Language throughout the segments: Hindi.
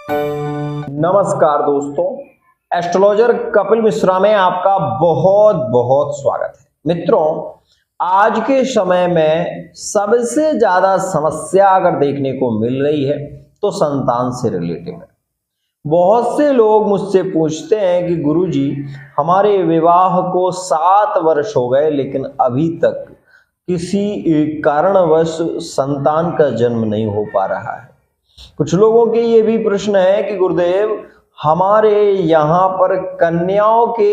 नमस्कार दोस्तों, एस्ट्रोलॉजर कपिल मिश्रा में आपका बहुत बहुत स्वागत है। मित्रों, आज के समय में सबसे ज्यादा समस्या अगर देखने को मिल रही है तो संतान से रिलेटेड है। बहुत से लोग मुझसे पूछते हैं कि गुरुजी, हमारे विवाह को 7 वर्ष हो गए लेकिन अभी तक किसी कारणवश संतान का जन्म नहीं हो पा रहा है। कुछ लोगों के ये भी प्रश्न है कि गुरुदेव, हमारे यहाँ पर कन्याओं के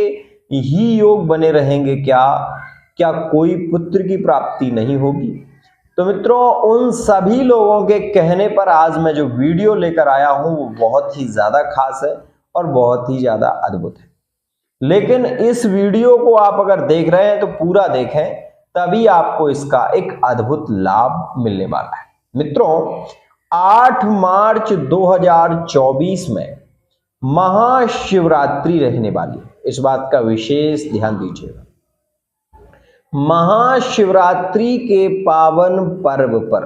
ही योग बने रहेंगे क्या कोई पुत्र की प्राप्ति नहीं होगी? तो मित्रों, उन सभी लोगों के कहने पर आज मैं जो वीडियो लेकर आया हूं वो बहुत ही ज्यादा खास है और बहुत ही ज्यादा अद्भुत है। लेकिन इस वीडियो को आप अगर देख रहे हैं तो पूरा देखें, तभी आपको इसका एक अद्भुत लाभ मिलने वाला है। मित्रों, 8 मार्च 2024 में महाशिवरात्रि रहने वाली है। इस बात का विशेष ध्यान दीजिएगा। महाशिवरात्रि के पावन पर्व पर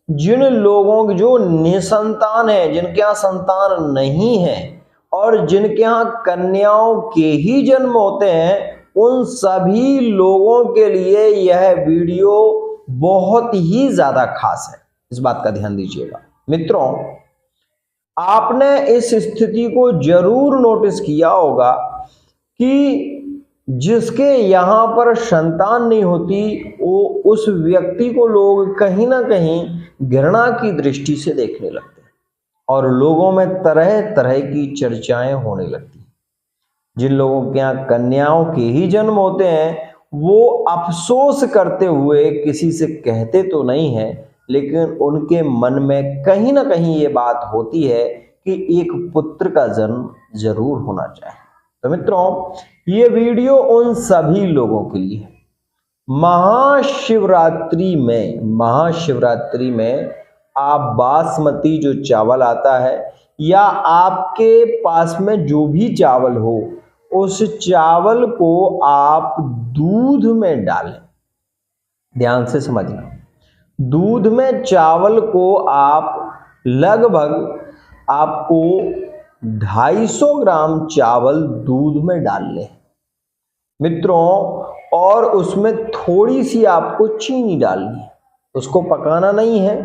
जिन लोगों की जो निसंतान है, जिनके यहाँ संतान नहीं है और जिनके यहाँ कन्याओं के ही जन्म होते हैं, उन सभी लोगों के लिए यह वीडियो बहुत ही ज्यादा खास है। इस बात का ध्यान दीजिएगा। मित्रों, आपने इस स्थिति को जरूर नोटिस किया होगा कि जिसके यहाँ पर संतान नहीं होती वो उस व्यक्ति को लोग कहीं ना कहीं घृणा की दृष्टि से देखने लगते हैं और लोगों में तरह तरह की चर्चाएं होने लगती हैं। जिन लोगों के यहाँ कन्याओं के ही जन्म होते हैं वो अफसोस करते हुए किसी से कहते तो नहीं है, लेकिन उनके मन में कहीं ना कहीं ये बात होती है कि एक पुत्र का जन्म जरूर होना चाहिए। तो मित्रों, ये वीडियो उन सभी लोगों के लिए है। महाशिवरात्रि में आप बासमती जो चावल आता है या आपके पास में जो भी चावल हो, उस चावल को आप दूध में डालें। ध्यान से समझना, दूध में चावल को आप लगभग आपको 250 ग्राम चावल दूध में डाल लें मित्रों, और उसमें थोड़ी सी आपको चीनी डालनी है। उसको पकाना नहीं है।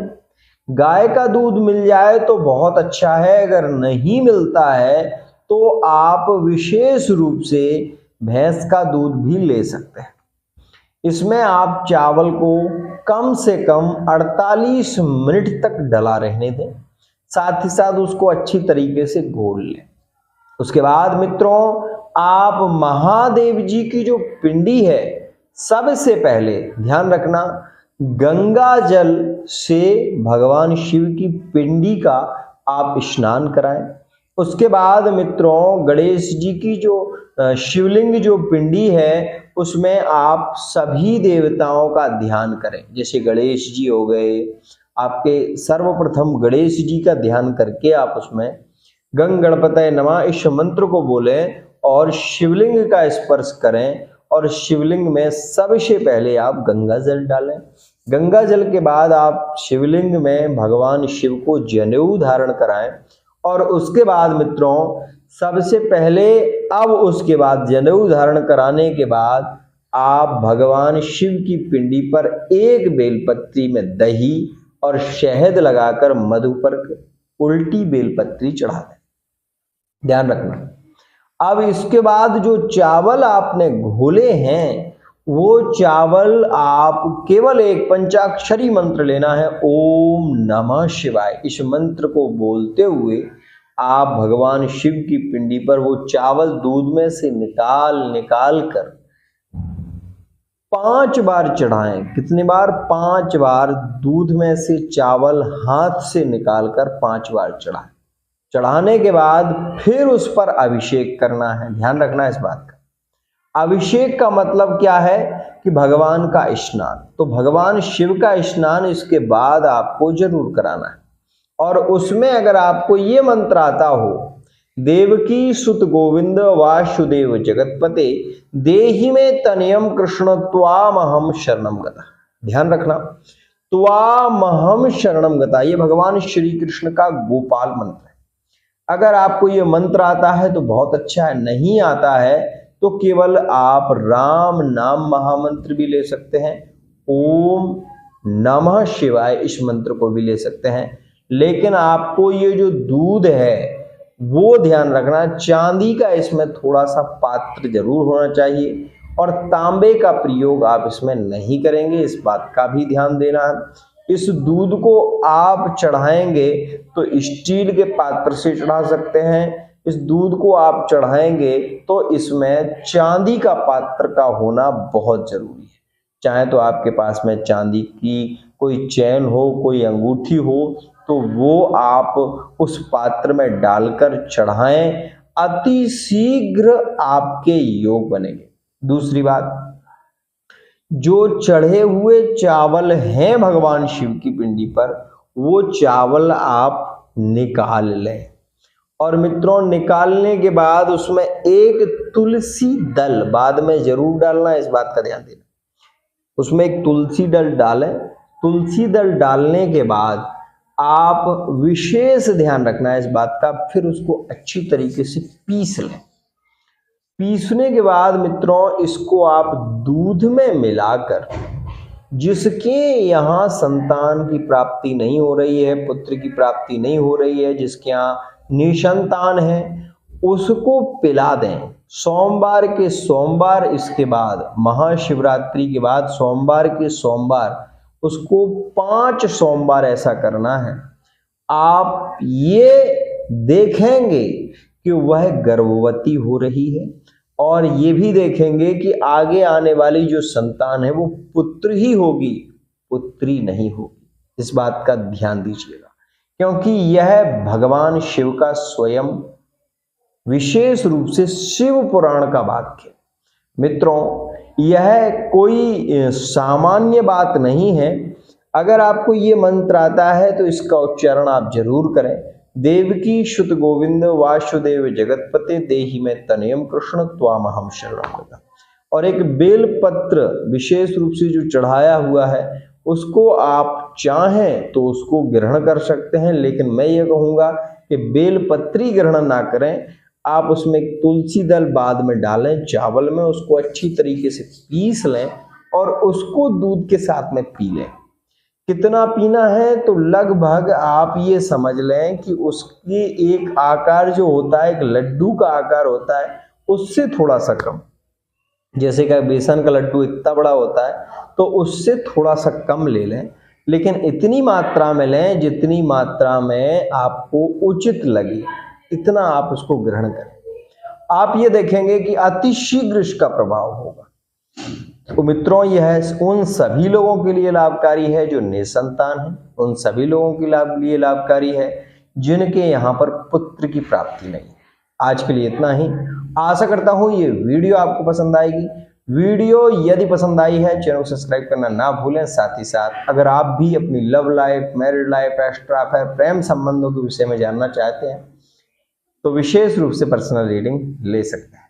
गाय का दूध मिल जाए तो बहुत अच्छा है, अगर नहीं मिलता है तो आप विशेष रूप से भैंस का दूध भी ले सकते हैं। इसमें आप चावल को कम से कम 48 मिनट तक डला रहने दें, साथ ही साथ उसको अच्छी तरीके से घोल लें। उसके बाद मित्रों, आप महादेव जी की जो पिंडी है, सबसे पहले ध्यान रखना, गंगा जल से भगवान शिव की पिंडी का आप स्नान कराएं। उसके बाद मित्रों, गणेश जी की जो शिवलिंग जो पिंडी है, उसमें आप सभी देवताओं का ध्यान करें। जैसे गणेश जी हो गए, आपके सर्वप्रथम गणेश जी का ध्यान करके आप उसमें गंग गणपतये नमः इस मंत्र को बोलें और शिवलिंग का स्पर्श करें और शिवलिंग में सबसे पहले आप गंगा जल डालें। गंगा जल के बाद आप शिवलिंग में भगवान शिव को जनेऊ धारण कराएं और उसके बाद मित्रों, सबसे पहले उसके बाद जनेऊ धारण कराने के बाद आप भगवान शिव की पिंडी पर एक बेलपत्री में दही और शहद लगाकर मधु पर उल्टी बेलपत्री चढ़ा दें। ध्यान रखना। अब इसके बाद जो चावल आपने घोले हैं, वो चावल आप केवल एक पंचाक्षरी मंत्र लेना है, ओम नमः शिवाय। इस मंत्र को बोलते हुए आप भगवान शिव की पिंडी पर वो चावल दूध में से निकाल कर 5 बार चढ़ाएं। कितनी बार? 5 बार दूध में से चावल हाथ से निकालकर 5 बार चढ़ाएं। चढ़ाने के बाद फिर उस पर अभिषेक करना है। ध्यान रखना इस बात का। अभिषेक का मतलब क्या है कि भगवान का स्नान। तो भगवान शिव का स्नान इसके बाद आपको जरूर कराना है। और उसमें अगर आपको ये मंत्र आता हो, देवकी सुत गोविंद वासुदेव जगतपते देहि में तनयम कृष्ण त्वामहम शरणम गता। ध्यान रखना, त्वामहम शरणम गता, ये भगवान श्री कृष्ण का गोपाल मंत्र है। अगर आपको ये मंत्र आता है तो बहुत अच्छा है, नहीं आता है तो केवल आप राम नाम महामंत्र भी ले सकते हैं, ओम नमः शिवाय इस मंत्र को भी ले सकते हैं। लेकिन आपको ये जो दूध है वो ध्यान रखना, चांदी का इसमें थोड़ा सा पात्र जरूर होना चाहिए और तांबे का प्रयोग आप इसमें नहीं करेंगे, इस बात का भी ध्यान देना है। इस दूध को आप चढ़ाएंगे तो स्टील के पात्र से चढ़ा सकते हैं, इस दूध को आप चढ़ाएंगे तो इसमें चांदी का पात्र का होना बहुत जरूरी है। चाहे तो आपके पास में चांदी की कोई चैन हो, कोई अंगूठी हो, तो वो आप उस पात्र में डालकर चढ़ाएं, अति शीघ्र आपके योग बनेंगे। दूसरी बात, जो चढ़े हुए चावल हैं भगवान शिव की पिंडी पर, वो चावल आप निकाल लें और मित्रों निकालने के बाद उसमें एक तुलसी दल बाद में जरूर डालना है, इस बात का ध्यान देना। उसमें एक तुलसी दल डालें। तुलसी दल डालने के बाद आप विशेष ध्यान रखना है इस बात का, फिर उसको अच्छी तरीके से पीस लें। पीसने के बाद मित्रों इसको आप दूध में मिलाकर, जिसके यहाँ संतान की प्राप्ति नहीं हो रही है, पुत्र की प्राप्ति नहीं हो रही है, जिसके यहाँ निसंतान है, उसको पिला दें। सोमवार के सोमवार, इसके बाद महाशिवरात्रि के बाद सोमवार के सोमवार, उसको 5 सोमवार ऐसा करना है। आप ये देखेंगे कि वह गर्भवती हो रही है और ये भी देखेंगे कि आगे आने वाली जो संतान है वो पुत्र ही होगी, पुत्री नहीं होगी। इस बात का ध्यान दीजिएगा, क्योंकि यह भगवान शिव का स्वयं विशेष रूप से शिव पुराण का वाक्य। मित्रों यह कोई सामान्य बात नहीं है। अगर आपको ये मंत्र आता है तो इसका उच्चारण आप जरूर करें। देवकी शुत गोविंद वासुदेव जगतपते देहि में तनयम कृष्ण त्वामहं शरणं गतः। और एक बेल पत्र विशेष रूप से जो चढ़ाया हुआ है उसको आप चाहें तो उसको ग्रहण कर सकते हैं, लेकिन मैं ये कहूँगा कि बेल पत्री ग्रहण ना करें। आप उसमें एक तुलसी दल बाद में डालें चावल में, उसको अच्छी तरीके से पीस लें और उसको दूध के साथ में पी लें। कितना पीना है तो लगभग आप ये समझ लें कि उसकी एक आकार जो होता है, एक लड्डू का आकार होता है, उससे थोड़ा सा कम। जैसे कि बेसन का लड्डू इतना बड़ा होता है तो उससे थोड़ा सा कम ले लें, लेकिन इतनी मात्रा में लें जितनी मात्रा में आपको उचित लगे, इतना आप उसको ग्रहण करें। आप ये देखेंगे कि अति शीघ्र इसका प्रभाव होगा। तो मित्रों यह उन सभी लोगों के लिए लाभकारी है जो निसंतान है, उन सभी लोगों के लिए लाभकारी है जिनके यहाँ पर पुत्र की प्राप्ति नहीं है। आज के लिए इतना ही। आशा करता हूँ ये वीडियो आपको पसंद आएगी। वीडियो यदि पसंद आई है चैनल को सब्सक्राइब करना ना भूलें। साथ ही साथ अगर आप भी अपनी love life, married life, extra affair, प्रेम संबंधों के विषय में जानना चाहते हैं तो विशेष रूप से पर्सनल रीडिंग ले सकते हैं।